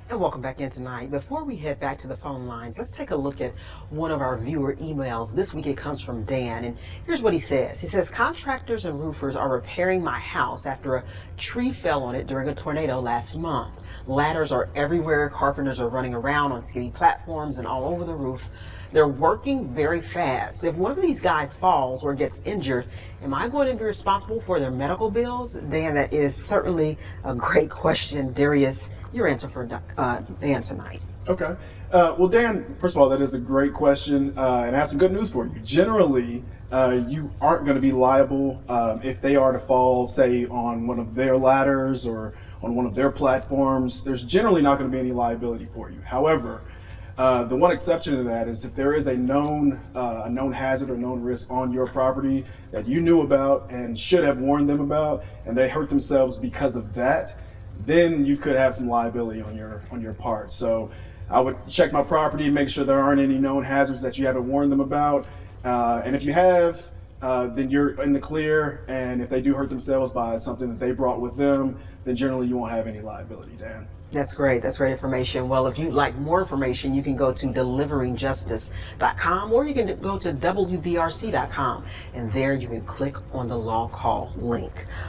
And welcome back in tonight. Before we head back to the phone lines, let's take a look at one of our viewer emails. This week it comes from Dan, and here's what he says. He says, contractors and roofers are repairing my house after a tree fell on it during a tornado last month. Ladders are everywhere. Carpenters are running around on skinny platforms and all over the roof. They're working very fast. If one of these guys falls or gets injured, am I going to be responsible for their medical bills? Dan, that is certainly a great question. Darius, your answer for Dan tonight. Okay. Well, Dan, first of all, that is a great question, and I have some good news for you. Generally, you aren't going to be liable if they are to fall, say, on one of their ladders or on one of their platforms. There's generally not going to be any liability for you. However, the one exception to that is if there is a known hazard or known risk on your property that you knew about and should have warned them about, and they hurt themselves because of that, then you could have some liability on your part. So I would check my property, make sure there aren't any known hazards that you haven't warned them about. And if you have, then you're in the clear. And if they do hurt themselves by something that they brought with them, then generally you won't have any liability, Dan. That's great. That's great information. Well, if you'd like more information, you can go to deliveringjustice.com or you can go to wbrc.com, and there you can click on the LawCall link.